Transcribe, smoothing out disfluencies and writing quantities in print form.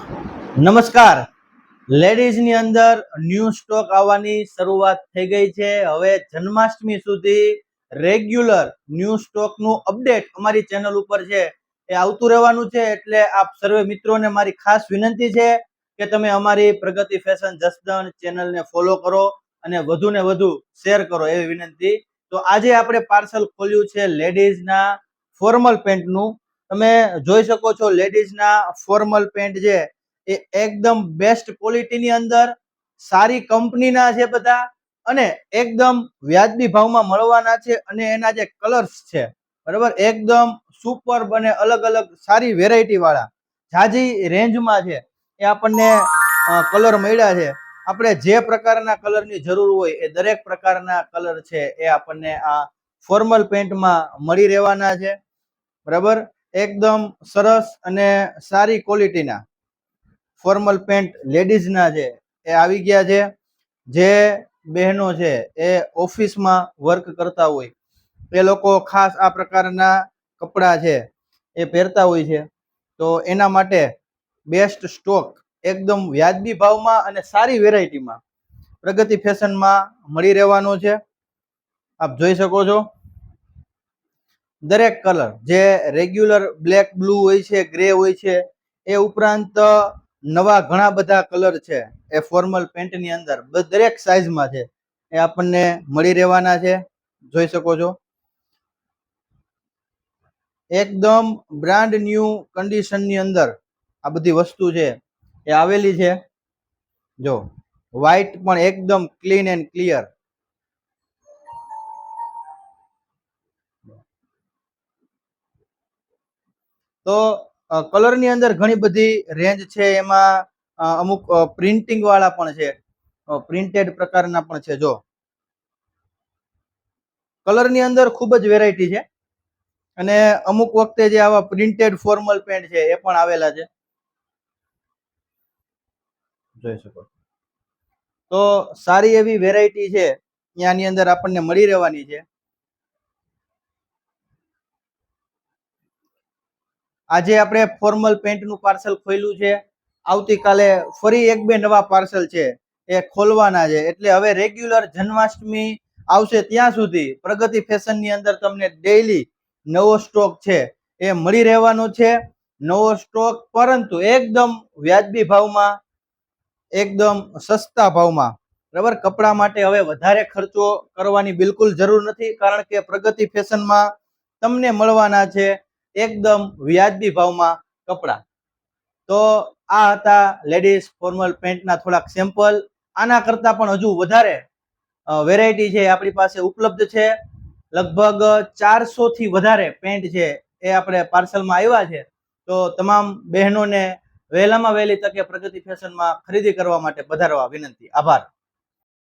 નમસ્કાર. લેડીઝની અંદર new stock આવવાની શરૂઆત થઈ ગઈ છે. હવે જન્માષ્ટમી સુધી રેગ્યુલર ન્યૂ સ્ટોકનું અપડેટ અમારી ચેનલ ઉપર છે એ આવતું રહેવાનું છે. એટલે આપ સર્વે મિત્રોને મારી ખાસ વિનંતી છે કે તમે અમારી પ્રગતિ ફેશન જસદણ ચેનલને ફોલો કરો અને વધુ ને વધુ શેર કરો એવી વિનંતી. તો આજે આપણે પાર્સલ ખોલ્યું છે લેડીઝના ફોર્મલ પેન્ટનું. તમે જોઈ શકો છો લેડીઝના ફોર્મલ પેન્ટ છે એ એકદમ બેસ્ટ ક્વોલિટીની અંદર સારી કંપનીના છે બધા અને એકદમ વ્યાજબી ભાવમાં મળવાના છે. અને એના જે કલર્સ છે બરાબર એકદમ સુપર અને અલગ અલગ સારી વેરાયટી વાળા જાજી રેન્જમાં છે એ આપણને કલર મળ્યા છે. આપણે જે પ્રકારના કલરની જરૂર હોય એ દરેક પ્રકારના કલર છે એ આપણને આ ફોર્મલ પેન્ટમાં મળી રહેવાના છે. બરાબર એકદમ સરસ અને સારી ક્વોલિટીના ફોર્મલ પેન્ટ લેડીઝના છે એ આવી ગયા છે. જે બહેનો છે એ ઓફિસમાં વર્ક કરતા હોય એ લોકો ખાસ આ પ્રકારના કપડાં છે એ પહેરતા હોય છે. તો એના માટે બેસ્ટ સ્ટોક એકદમ વ્યાજબી ભાવમાં અને સારી વેરાયટીમાં પ્રગતિ ફેશનમાં મળી રહેવાનો છે. આપ જોઈ શકો છો દરેક કલર જે રેગ્યુલર બ્લેક બ્લુ હોય છે, ગ્રે હોય છે, એ ઉપરાંત નવા ઘણા બધા કલર છે એ ફોર્મલ પેન્ટની અંદર દરેક સાઈઝમાં છે એ આપણને મળી રહેવાના છે. જોઈ શકો છો એકદમ બ્રાન્ડ ન્યૂ કન્ડિશનની અંદર આ બધી વસ્તુ છે એ આવેલી છે. જો વ્હાઈટ પણ એકદમ ક્લીન એન્ડ ક્લિયર. તો કલરની અંદર ઘણી બધી રેન્જ છે. એમાં અમુક પ્રિન્ટિંગ વાળા પણ છે, પ્રિન્ટેડ પ્રકારના પણ છે. જો કલરની અંદર ખૂબ જ વેરાયટી છે અને અમુક વખતે જે આવા પ્રિન્ટેડ ફોર્મલ પેન્ટ છે એ પણ આવેલા છે. જોઈ શકો તો સારી એવી વેરાયટી છે ત્યાંની અંદર આપણને મળી રહેવાની છે. આજે આપણે ફોર્મલ પેન્ટનું પાર્સલ ખોલ્યું છે. આવતીકાલે ફરી એક બે નવા પાર્સલ છે એ ખોલવાના છે. એટલે હવે રેગ્યુલર જન્માષ્ટમી આવશે ત્યાં સુધી પ્રગતિ ફેશનની અંદર તમને ડેઈલી નવો સ્ટોક છે એ મળી રહેવાનો છે. નવો સ્ટોક પરંતુ એકદમ વ્યાજબી ભાવમાં, એકદમ સસ્તા ભાવમાં. બરાબર કપડા માટે હવે વધારે ખર્ચો કરવાની બિલકુલ જરૂર નથી, કારણ કે પ્રગતિ ફેશનમાં તમને મળવાના છે એકદમ વ્યાજબી ભાવમાં કપડા. તો આ હતા લેડીઝ ફોર્મલ પેન્ટના થોડાક સેમ્પલ. આના કરતા પણ હજુ વધારે વેરાયટી છે આપણી પાસે ઉપલબ્ધ છે. લગભગ 400 થી વધારે પેન્ટ છે એ આપણે પાર્સલમાં આવ્યા છે. તો તમામ બહેનોને વહેલામાં વહેલી તકે પ્રગતિ ફેશનમાં ખરીદી કરવા માટે પધારવા વિનંતી. આભાર.